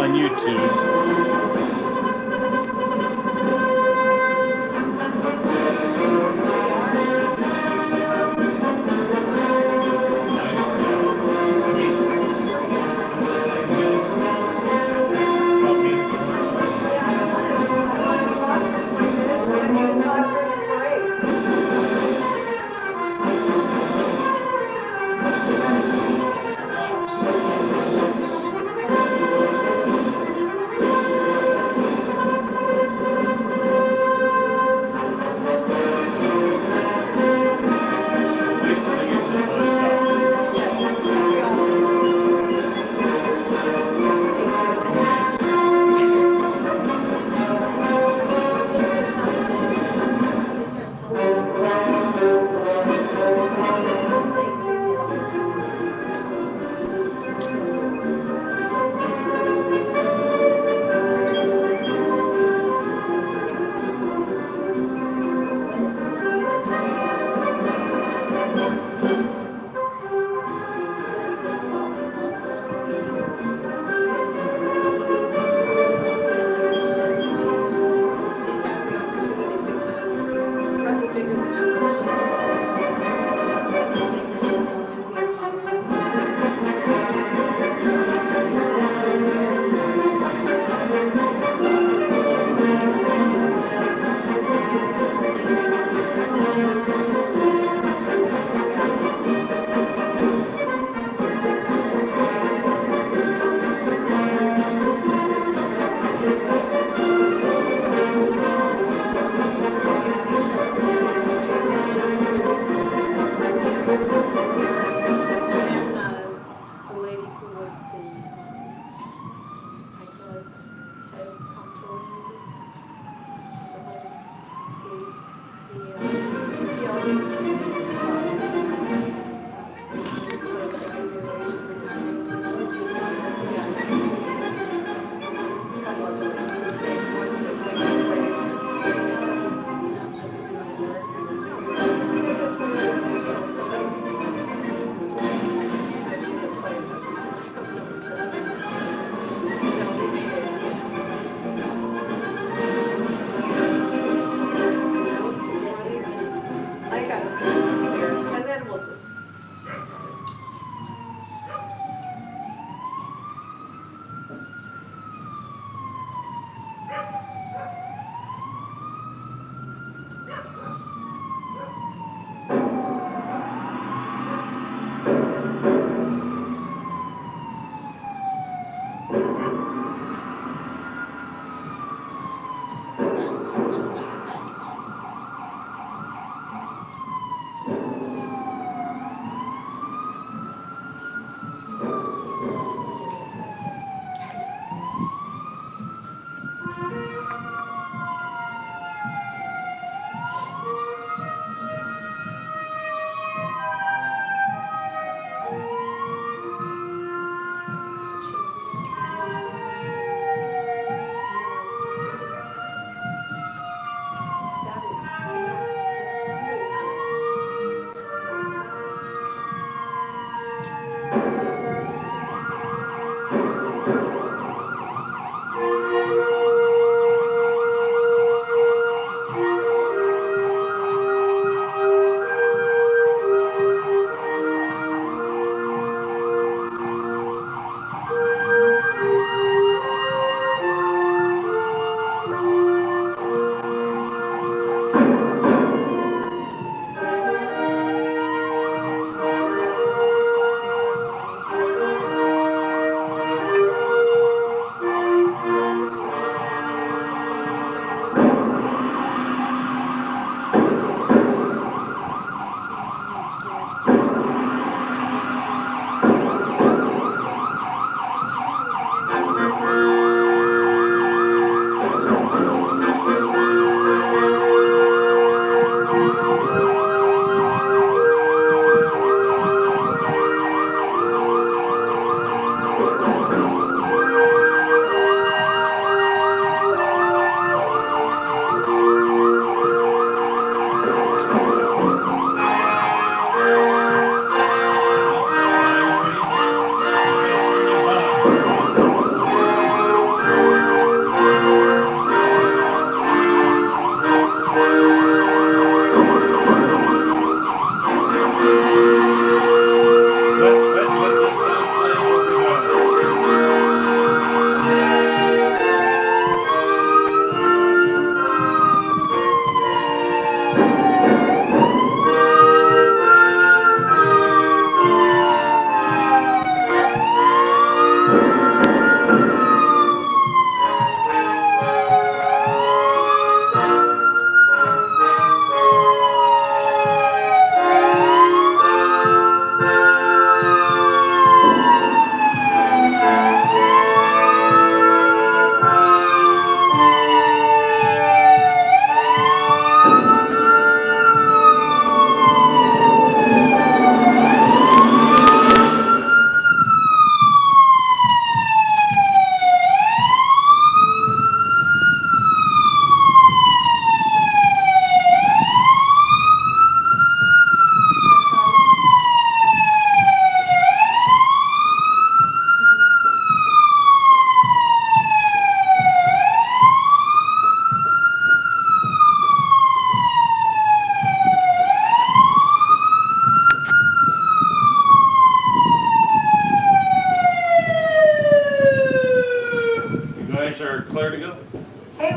on YouTube.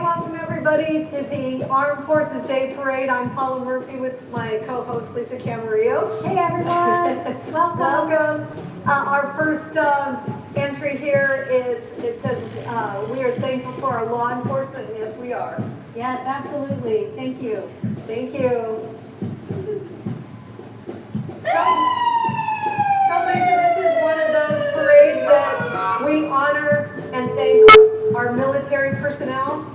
welcome everybody to the Armed Forces Day Parade. I'm Paula Murphy with my co-host Lisa Camarillo. Hey everyone, welcome. Welcome. Our first entry here is, it says, we are thankful for our law enforcement, and yes we are. Yes, absolutely. Thank you. Thank you. So Lisa, this is one of those parades that we honor and thank our military personnel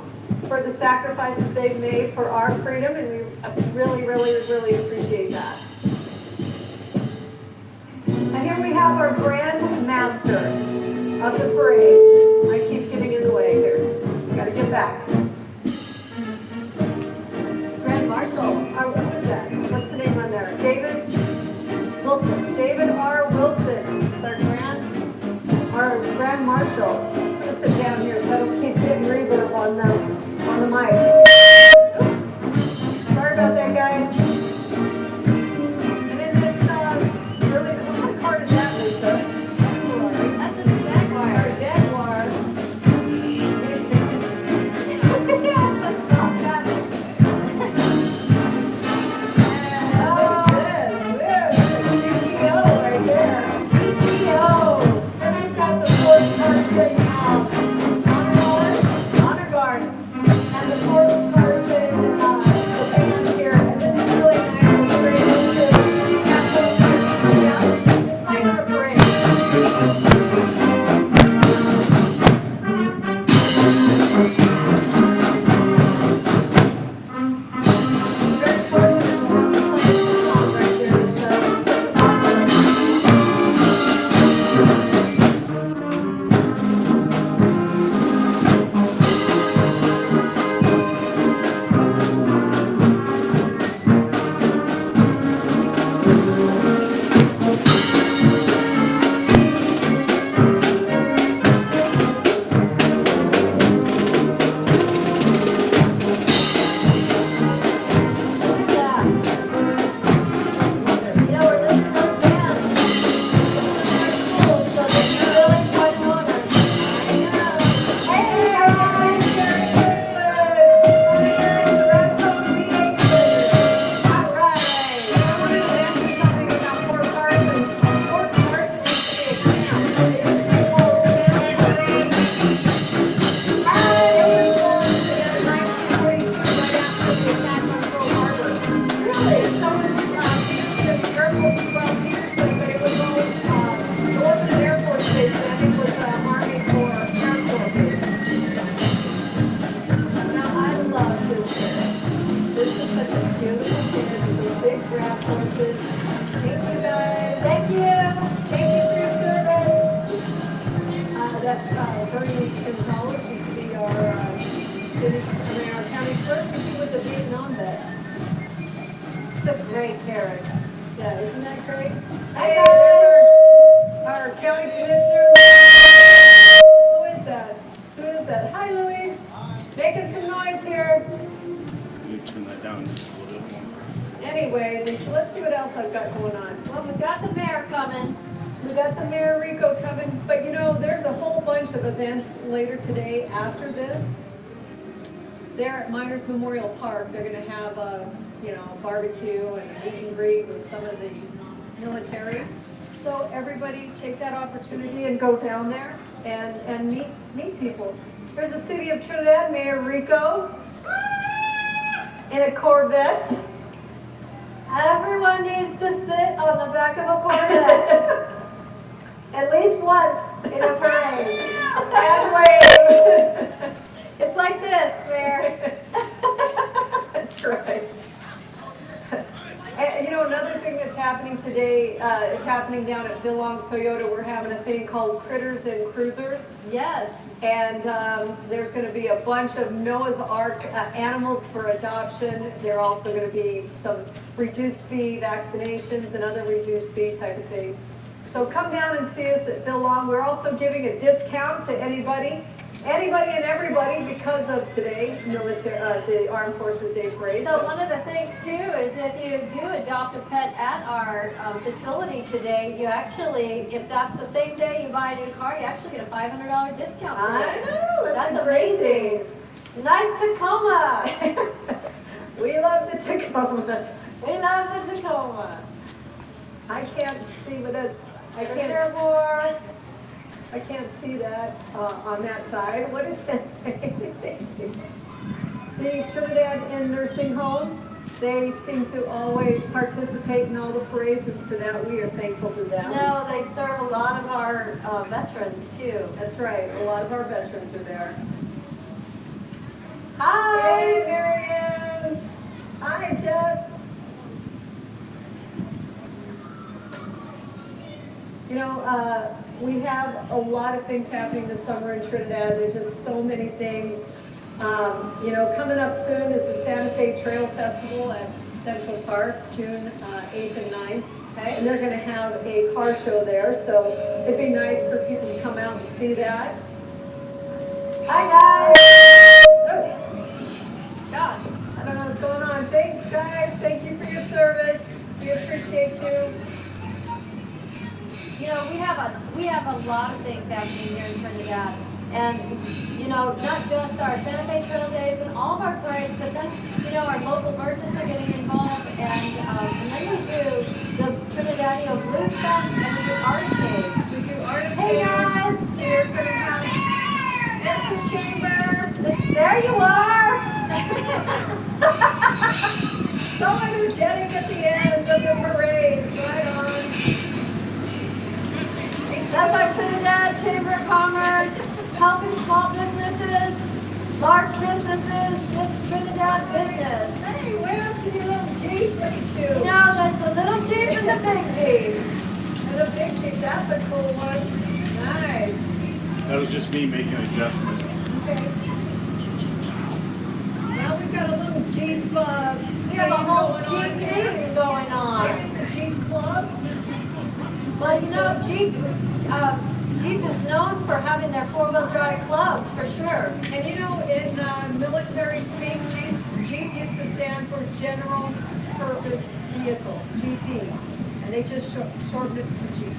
for the sacrifices they've made for our freedom, and we really, really, really appreciate that. And here we have our Grand Master of the parade. I keep getting in the way here. Gotta get back. Grand Marshal What is that? What's the name on there? David? Wilson. David R. Wilson, our Grand Marshal. I'm gonna sit down here so I don't keep getting reverb on the mic. Oops. Sorry about that, guys. And in this really, what kind of car is that, Lisa? That's a Jaguar. Our Jaguar. Let's rock that. Oh, yes. GTO right there. GTO. Then I've got the fourth person, Honor Guard. And the fourth person, the band here. And this is really nice. We're able to have those guys come out and find our parade. Very fortunate to have them play this song right here. So this is awesome. Yeah. You know, we're listening to those bands. They're cool, so they're really quite an honor. Hey guys, very good. Raton V8. All right. I wanted to mention something about Fort Carson. Fort Carson used to be a camp. It used to be called Camp Carson. It was formed in 1942 right after the attack on Pearl Harbor. Really? So it was used at the Air Force, well, Peterson, but it was all, it wasn't an Air Force base, I think it was Army Corps, Air Corps base. Now, I love this carriage. This is such a beautiful carriage with big draft horses. Thank you guys. Thank you. Thank you for your service. That's Bernie Gonzalez, used to be our our county clerk, and he was a Vietnam vet. It's a great carriage. Yeah, isn't that great? Hey, there's our county commissioner. Who is that? Who is that? Hi, Louise. Making some noise here. You turn that down just a little bit more. Anyway, Lisa, let's see what else I've got going on. Well, we've got the mayor coming. We got the Mayor Rico coming, but you know, there's a whole bunch of events later today after this. There at Myers Memorial Park, they're gonna have a barbecue and a meet and greet with some of the military. So everybody take that opportunity and go down there and meet people. There's the city of Trinidad, Mayor Rico, in a Corvette. Everyone needs to sit on the back of a Corvette. At least once in a parade. And wave. It's like this, Mayor. That's right. And you know, another thing that's happening today is happening down at Billong Toyota. We're having a thing called Critters and Cruisers. Yes. And there's going to be a bunch of Noah's Ark animals for adoption. There are also going to be some reduced fee vaccinations and other reduced fee type of things. So come down and see us at Billong. We're also giving a discount to anybody and everybody because of today, the Armed Forces Day Parade. So one of the things too is if you do adopt a pet at our facility today, you actually, if that's the same day you buy a new car, you actually get a $500 discount today. I know, That's amazing. amazing. Nice Tacoma. We love the Tacoma. We love the Tacoma. I can't see with it. I Commissioner Moore. I can't see that on that side. What does that say? The Trinidad Inn Nursing Home, they seem to always participate in all the parades, and for that we are thankful to them. No, they serve a lot of our veterans too. That's right. A lot of our veterans are there. Hi. Hey, Marianne. Hi, Jeff. You know, we have a lot of things happening this summer in Trinidad. There's just so many things. You know, coming up soon is the Santa Fe Trail Festival at Central Park, June 8th and 9th. Okay. And they're going to have a car show there, so it'd be nice for people to come out and see that. Hi guys. Oh, God, I don't know what's going on. Thanks, guys. Thank you for your service. We appreciate you. You know, we have a lot of things happening here in Trinidad. And, you know, not just our Santa Fe Trail Days and all of our parades, but then, you know, our local merchants are getting involved. And then we do the Trinidadio Blues Fest and we do Articade. We do articade. Hey guys! We're going to have Echo Chamber. There you are! So energetic at the end of the parade. Right on. That's our Trinidad Chamber of Commerce, helping small businesses, large businesses, just Trinidad business. Hey, where else in your little Jeep? Look at you. You know, there's the little Jeep and the big Jeep. And a big Jeep, that's a cool one. Nice. That was just me making adjustments. Okay. Well, we've got a little Jeep. We have a whole Jeep thing going on. Maybe it's a Jeep club. Well, you know, Jeep is known for having their four-wheel drive clubs, for sure. And you know, in military speak, Jeep used to stand for General Purpose Vehicle, GP. And they just shortened it to Jeep.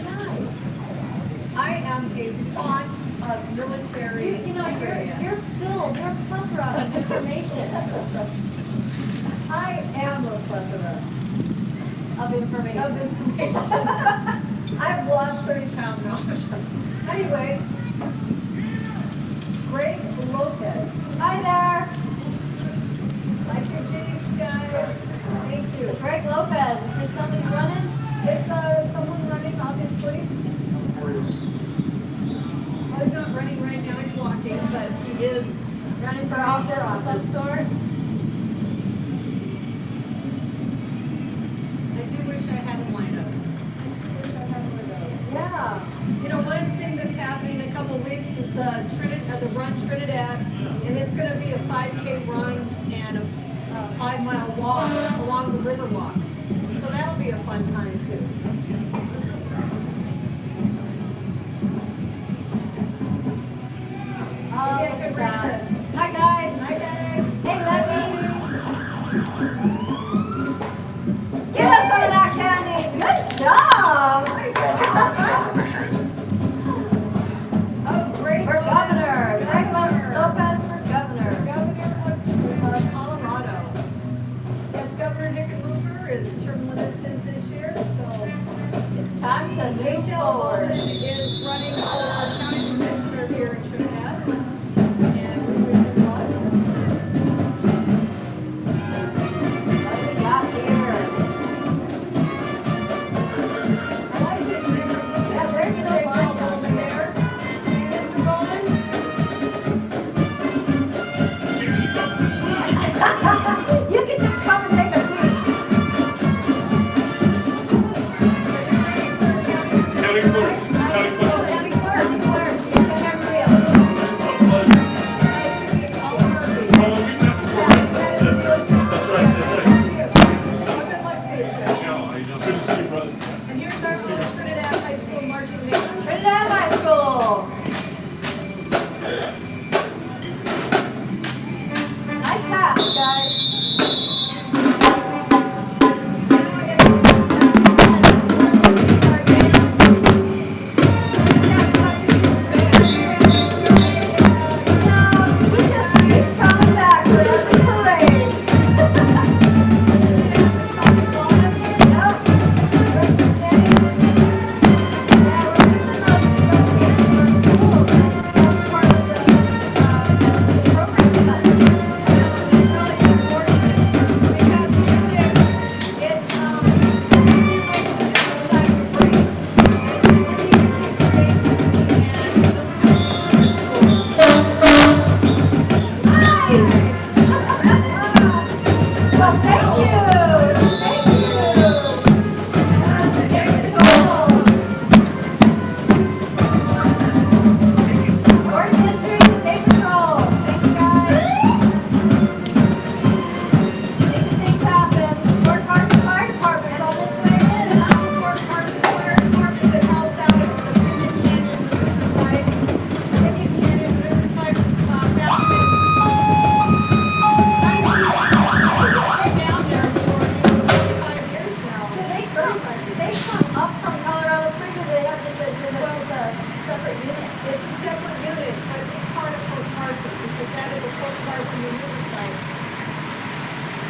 Nice. I am a font of military You know, you're filled, you're a plethora of information. I am a plethora Of information. of information. I've lost 30 pounds now. Anyway, Greg Lopez. Hi there. Like your Jeeps, guys. Thank So you. Greg Lopez, is this somebody running? It's someone running, obviously. Well, he's not running right now, he's walking, but he is Running for office of some sort? I do wish I had a lineup. I wish I had one of those. Yeah. You know, one thing that's happening in a couple of weeks is the Run Trinidad, and it's going to be a 5K run and a 5-mile walk along the river walk. So that'll be a fun time too. Oh, Yeah, look good at that. breakfast. Hi guys. Hi guys. Hey Levy. Give us some of that candy. Good job. Oh, great. For governor. Greg Lopez for governor. Governor of Colorado. Yes, Governor Hickenlooper is term limited this year, so It's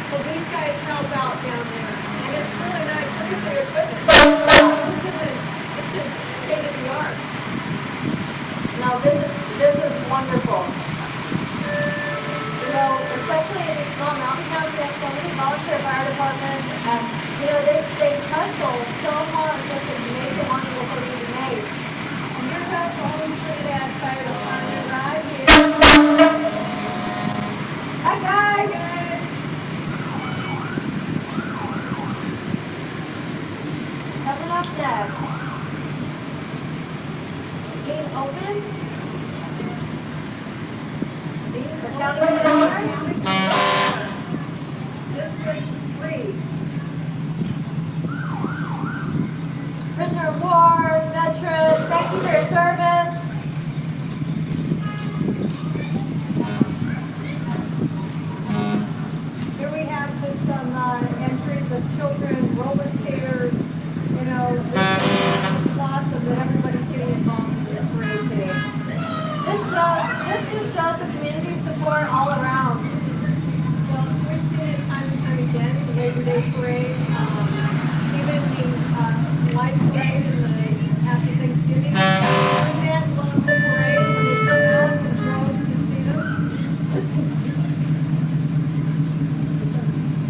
So these guys help out down there, and it's really nice. Look at their equipment. This is state of the art. No, this is wonderful. You know, especially in these small mountain towns, we have so many volunteer fire departments, and you know they hustle so hard just to make the money that they need to make. And here's our own Trinidad Fire Department right here. Hi guys. Coming up next. Being open. For county commissioner. District 3. Prisoner of war, veterans, thank you for your service. Here we have just some entries of children, roller skaters. You know, this is awesome that everybody's getting involved in this parade today. This just shows the community support all around. Well, we've seen it time and time again, the Labor Day parade, even the light parade and the Happy Thanksgiving. Trinidad loves the parade when they come out with drones to see them.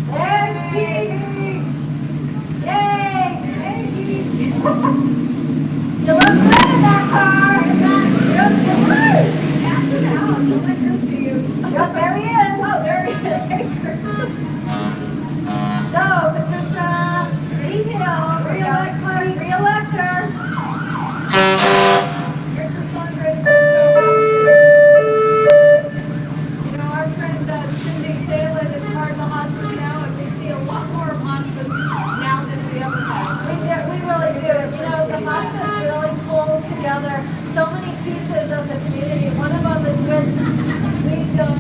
There's Beach! Yay! Hey, Beach! You look good in that car! Catch it out, don't let her see you. Yep, there he is! Oh, there he is. So, Patricia, detail, re-elect her. Here's the celebrated You know, our friend Cindy Thalen is part of the hospice now, and we see a lot more of hospice now than we ever have. We really do. You know, the hospice really pulls together so many pieces of the community. One of them is which we've done,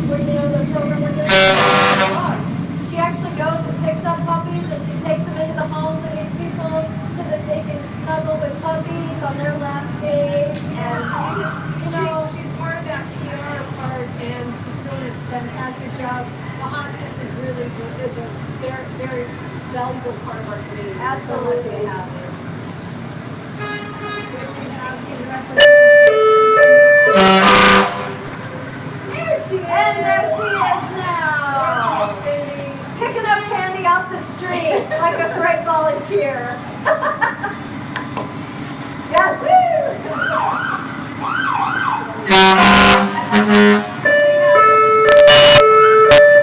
where, you know, the program we're doing with dogs. She actually goes and picks up puppies and she takes them into the homes of these people so that they can snuggle with puppies on their last days. And, you know, She's part of that PR part, and she's doing a fantastic job. The hospice is really is a very, very valuable part of our community. Absolutely. So lucky to have her. Here we have some representation. There she is. and there she is now. There's Cindy. Picking up candy off the street like a great volunteer. Yes.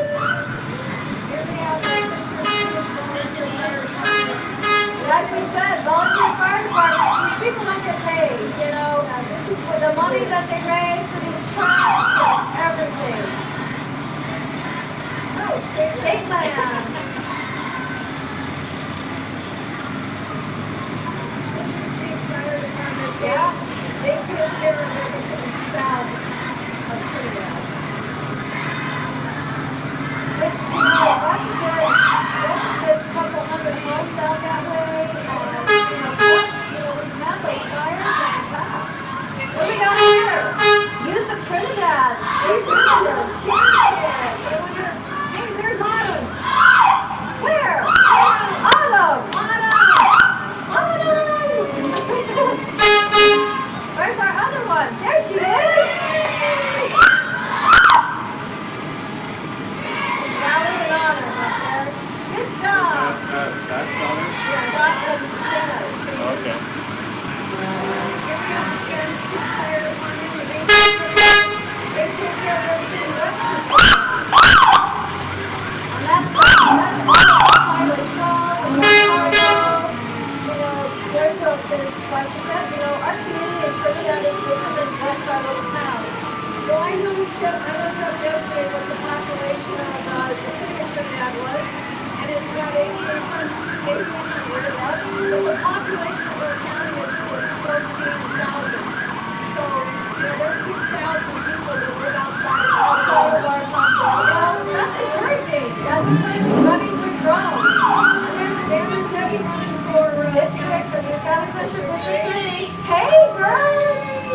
Here we have the volunteer fire department. Like we said, volunteer fire departments, these people don't get paid, you know. This is for the money that they raise for these trucks and everything. Oh, State land. Fire department. Yeah. They take care of everything south of Trinidad. Which, you know, that's a good couple hundred homes out that way. You know, plus, you know, we've had those fires in the past. What do we got here? Youth of Trinidad. Cheerleaders. Cheerleaders. I wonder, hey, there's Autumn. Where? Autumn. Where's our other one? There she is. Valley and Autumn up there. Good Is job. that Scott's daughter? Scott and Shanna. Okay. Here we have the Spanish Kids Fire Department. and They take care of everything west of Trinidad. And that's all the pilot truck and the cargo. You know, there's like you said, you know, our community in Trinidad is bigger than just our little town. Well, I looked up yesterday what the population of the city of Trinidad was, and it's about 8,800. But the population of our county is 14,000. So, you know, there's 6,000 people that live outside of Outside of our population. Well, that's encouraging. That's encouraging. That means we've grown. There's Debbie running for District, County Commissioner District 3. Hey, girls! Hey!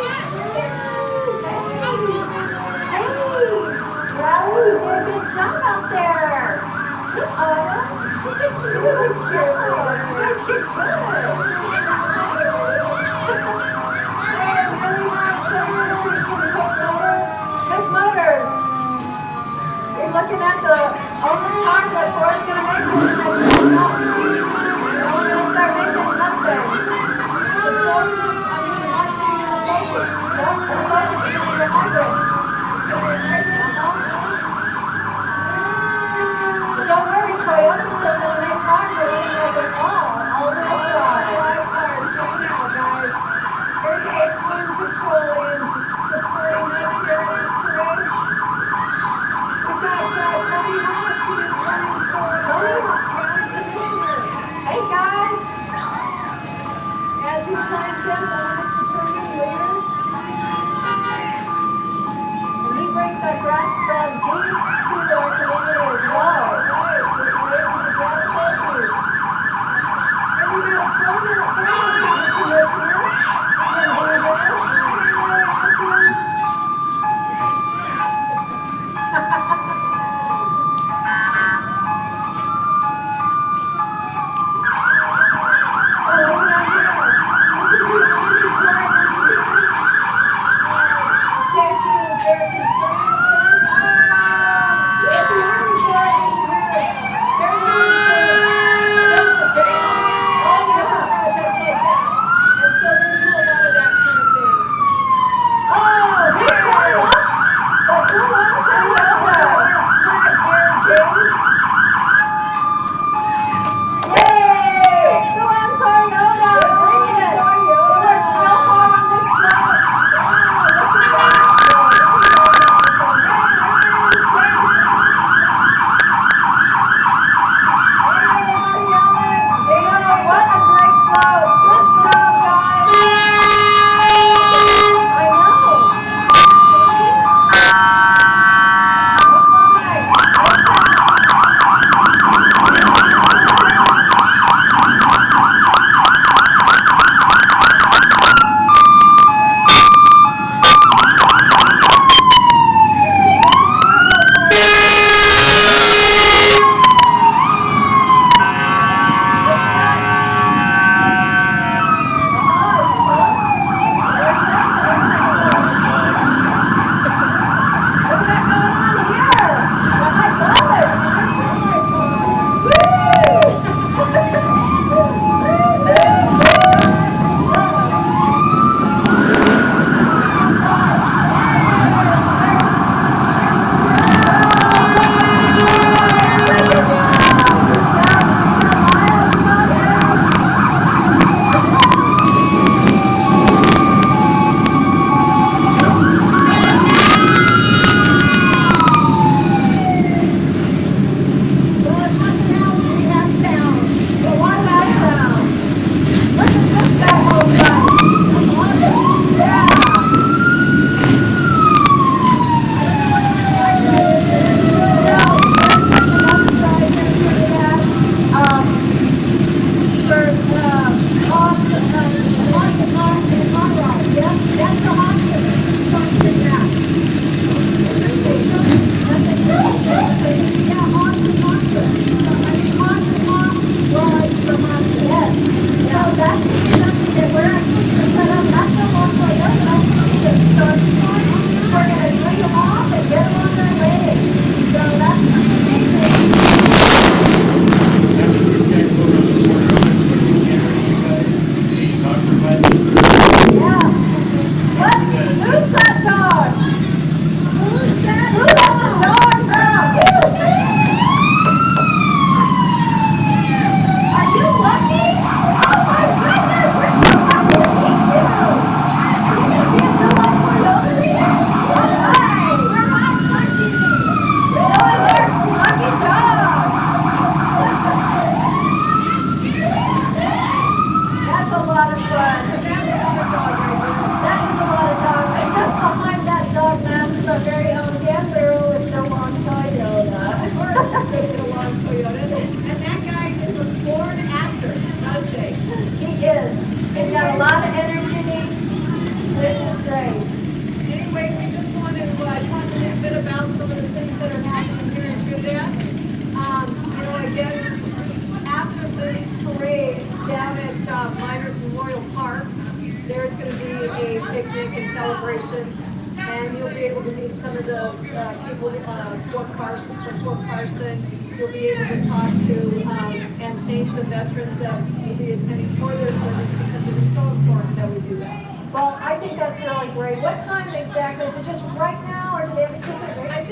Well, you did a good job out there. You're looking at the only car that Ford's gonna make this next year. We're only gonna start making Mustangs. The Ford, I mean the Mustang and the Focus. Yep, that's why this is the hybrid. But don't worry, Toyota's still gonna make cars that ain't like an all-wheel drive. celebration. And you'll be able to meet some of the people from Fort Carson. You'll be able to talk to and thank the veterans that will be attending for their service because it is so important that we do that. Well, I think that's really great. What time exactly? Is it just right now, or do they have a specific time? I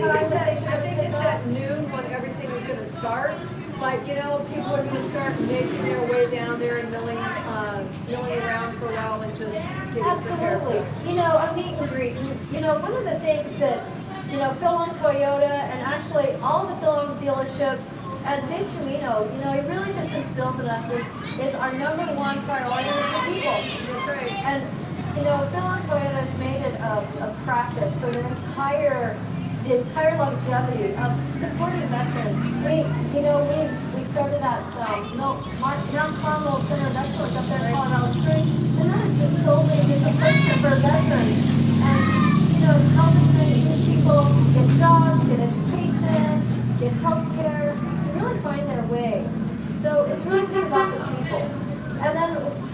think it's at noon when everything is going to start. But you know, people are going to start making their way down there and milling around for a while and just getting prepared. Absolutely. You know, a meet and greet. You know, one of the things that, you know, Phil on Toyota and actually all the Phil on dealerships and Jay Chimino, you know, he really just instills in us is our number one priority is the people. That's right. And, you know, Phil on Toyota has made it a practice for the entire longevity of supporting veterans. We started at Mount Carmel Center of Excellence up there in Colorado Springs, and that is just solely in the person for veterans. And, you know, it's helping these people get jobs, get education, get health care, and really find their way. So it's really good about the people. And then,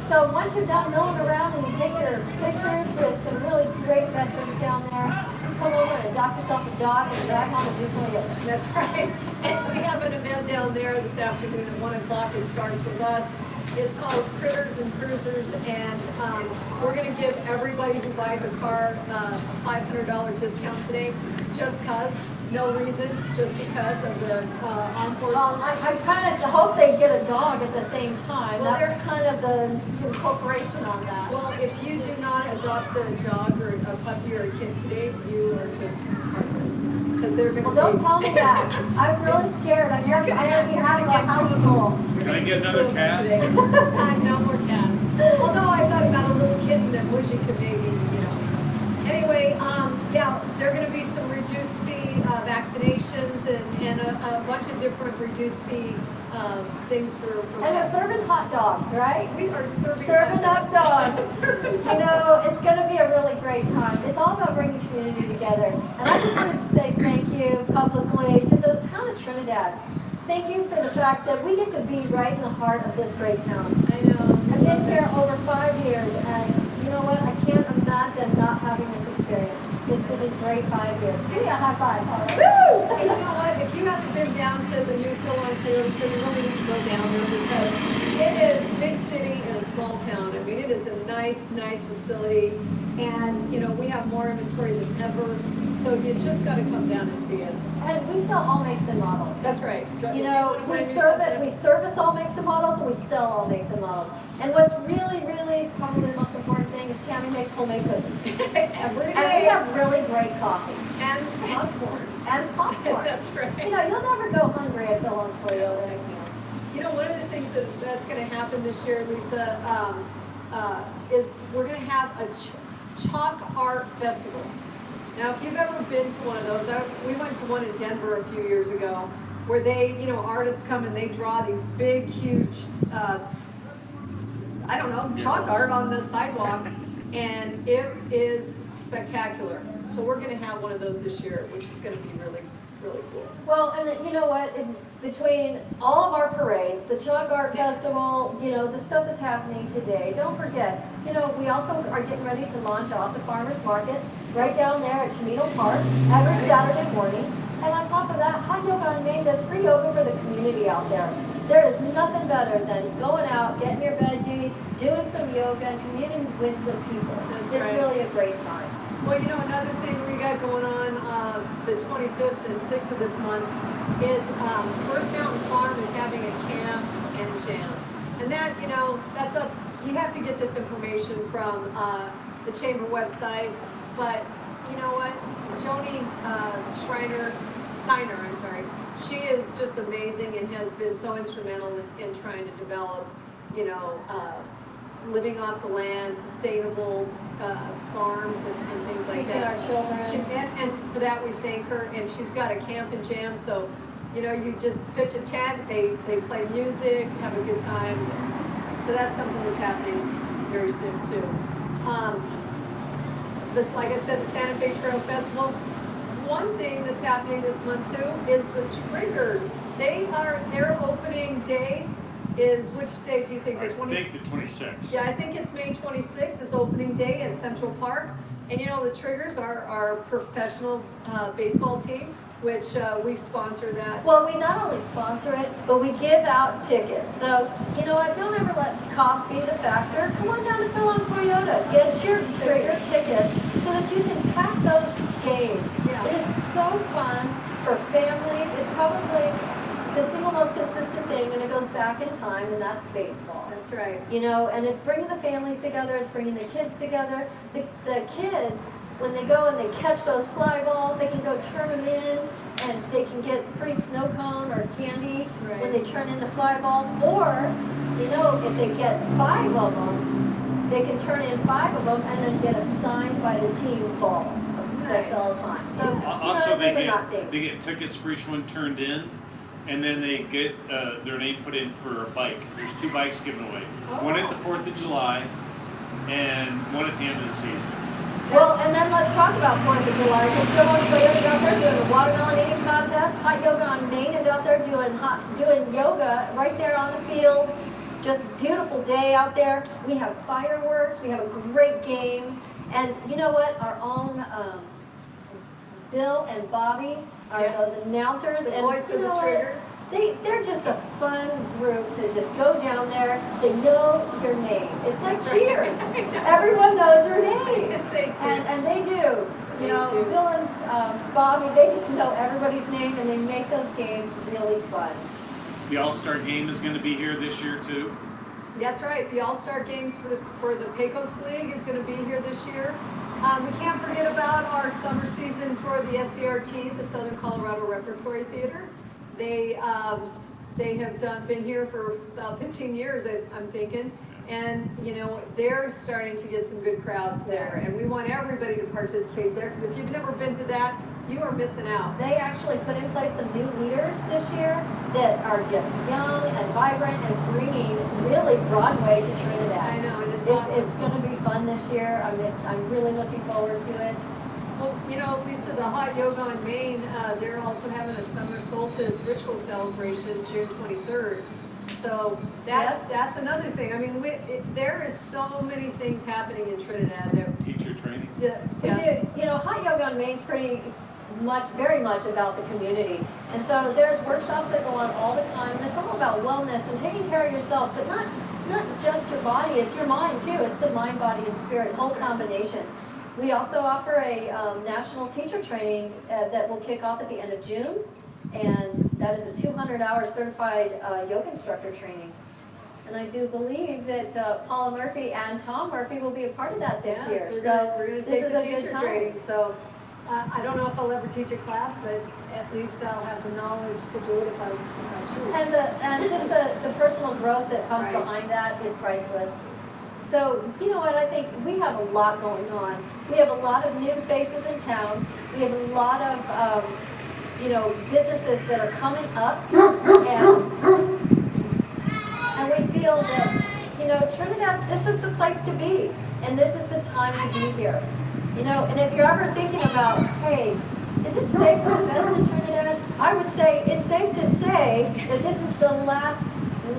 so once you're done milling around and you take your pictures with some really great veterans down there, come over and adopt yourself a dog and drive home and do Toyota. That's right. And we have an event down there this afternoon at 1 o'clock. It starts with us. It's called Critters and Cruisers, and we're going to give everybody who buys a car a $500 discount today, just because. No reason, just because of the armed forces. Well, I kind of hope they get a dog at the same time. Well, that's kind of the incorporation on that. Well, if you do not adopt a dog or a puppy or a kid today, you are just heartless. Because they're going to Well, don't tell me that. I'm really scared. I'm going to have a house full. Can I get another cat? No more cats. Although I thought about a little kitten that wish it could maybe, you know. Anyway, yeah, there are going to be some reduced fee vaccinations and a bunch of different reduced fee things for And we're serving hot dogs, right? We are serving hot dogs. You know, it's going to be a really great time. It's all about bringing the community together. And I just wanted to say thank you publicly to the town of Trinidad. Thank you for the fact that we get to be right in the heart of this great town. I know. I've been here over 5 years, and you know what? I can't imagine not having this experience. It's been a great 5 years. Give me a high five, Paula. Woo! And you know what? If you haven't been down to the new Phil on Toyota, you really need to go down there because it is a big city in a small town. I mean, it is a nice facility, and you know we have more inventory than ever. So you just got to come down and see us. And we sell all makes and models. That's right. You know, we service all makes and models, and we sell all makes and models. And what's really, really probably the most important thing is Tammy makes homemade cookies. Every day. And we have really great coffee. And popcorn. And popcorn. That's right. You know, you'll never go hungry at Phil on Toyota. You know, one of the things that's going to happen this year, Lisa, is we're going to have a chalk art festival. Now, if you've ever been to one of those, we went to one in Denver a few years ago, where they, you know, artists come and they draw these big, huge, I don't know, chalk art on the sidewalk, and it is spectacular. So we're going to have one of those this year, which is going to be really, really cool. Well, and you know what? Between all of our parades, the Chalk Art Festival, you know, the stuff that's happening today, don't forget, you know, we also are getting ready to launch off the Farmers Market right down there at Chimino Park every Saturday morning. And on top of that, Hot Yoga on Main does free yoga for the community out there. There is nothing better than going out, getting your veggies, doing some yoga, and communing with the people. It's really a great time. Well, you know, another thing we got going on the 25th and 6th of this month is Earth Mountain Farm is having a camp and jam. And that, you know, that's up, you have to get this information from the Chamber website. But you know what? Joni Steiner, she is just amazing and has been so instrumental in trying to develop, you know, living off the land, sustainable farms and things like Teaching that. our children. And for that we thank her. And she's got a camp and jam, so you know, you just pitch a tent, they play music, have a good time. So that's something that's happening very soon too. But like I said, the Santa Fe Trail Festival. One thing that's happening this month too is the Triggers. Their opening day is, which day do you think? The 20th? I think the 26th. Yeah, I think it's May 26th is opening day at Central Park. And you know, the Triggers are our professional baseball team, which we sponsor that. Well, we not only sponsor it, but we give out tickets. So, you know what, don't ever let cost be the factor. Come on down to Phil on Toyota. Get your Trigger tickets so that you can pack those games. Yeah. It is so fun for families. It's probably the single most consistent thing when it goes back in time, and that's baseball. That's right. You know, and it's bringing the families together, it's bringing the kids together. The kids, when they go and they catch those fly balls, they can go turn them in, and they can get free snow cone or candy when they turn in the fly balls. Or, you know, if they get 5 of them, they can turn in 5 of them and then get a signed by the team ball. That's all signed. So, Also, you know, they get tickets for each one turned in, and then they get their name put in for a bike. There's 2 bikes given away. One at the 4th of July, and one at the end of the season. Well, and then let's talk about 4th of July, because Phil on Toyota's out there doing a watermelon eating contest. Hot Yoga on Main is out there doing yoga right there on the field. Just a beautiful day out there. We have fireworks, we have a great game. And you know what? Our own Bill and Bobby are those announcers. The and voice of the Triggers. They're just a fun group to just go down there. They know your name. It's like Cheers. Everyone knows your name. They do. And they do. You know, Bill and Bobby, they just know everybody's name, and they make those games really fun. The All-Star Game is going to be here this year too. That's right. The All-Star Games for the Pecos League is going to be here this year. We can't forget about our summer season for the SCRT, the Southern Colorado Repertory Theater. They have been here for about 15 years, I'm thinking, and you know, they're starting to get some good crowds there, and we want everybody to participate there, because if you've never been to that, you are missing out. They actually put in place some new leaders this year that are just young and vibrant and bringing really Broadway to Trinidad. I know, and it's awesome. It's going to be fun this year. I'm really looking forward to it. Well, you know, Lisa, the Hot Yoga on Main, they're also having a summer solstice ritual celebration June 23rd. So that's another thing. I mean, there is so many things happening in Trinidad. Teacher training. We do. You know, Hot Yoga on Main's very much about the community. And so there's workshops that go on all the time, and it's all about wellness and taking care of yourself, but not just your body, it's your mind too. It's the mind, body, and spirit, whole combination. We also offer a national teacher training that will kick off at the end of June, and that is a 200-hour certified yoga instructor training. And I do believe that Paula Murphy and Tom Murphy will be a part of that this year. We're going to take the teacher training. So I don't know if I'll ever teach a class, but at least I'll have the knowledge to do it if I choose. And just the personal growth that comes behind that is priceless. So, you know what, I think we have a lot going on. We have a lot of new faces in town. We have a lot of, you know, businesses that are coming up. And we feel that, you know, Trinidad, this is the place to be. And this is the time to be here. You know, and if you're ever thinking about, hey, is it safe to invest in Trinidad? I would say it's safe to say that this is the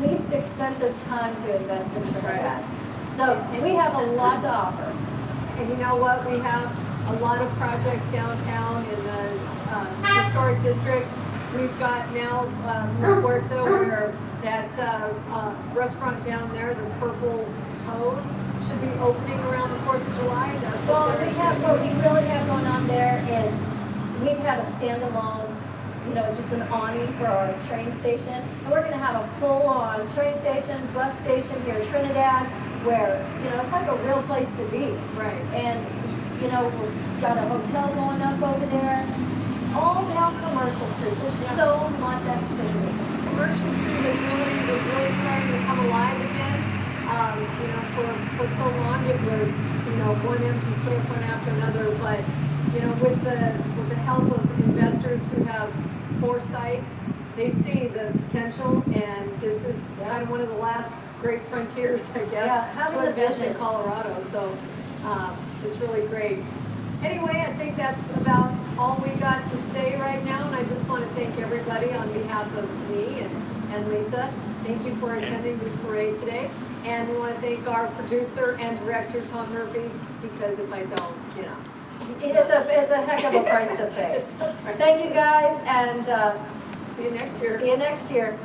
least expensive time to invest in Trinidad. So we have a lot to offer. And you know what? We have a lot of projects downtown in the historic district. We've got now Puerto, where that restaurant down there, the Purple Toad, should be opening around the 4th of July. What we really have going on there is we've had a standalone, you know, just an awning for our train station. And we're going to have a full-on train station, bus station here in Trinidad, where, you know, it's like a real place to be. Right. And, you know, we've got a hotel going up over there. All down Commercial Street. There's so much activity. Commercial Street is really starting to come alive again. You know, for so long it was, you know, one empty storefront after another, but you know, with the help of investors who have foresight, they see the potential, and this is kind of one of the last great frontiers, I guess, to invest in Colorado. So it's really great. Anyway, I think that's about all we got to say right now, and I just want to thank everybody on behalf of me and and Lisa. Thank you for attending the parade today. And we want to thank our producer and director, Tom Murphy, because if I don't, you know. It's a heck of a price to pay. Thank you guys, and See you next year. see you next year.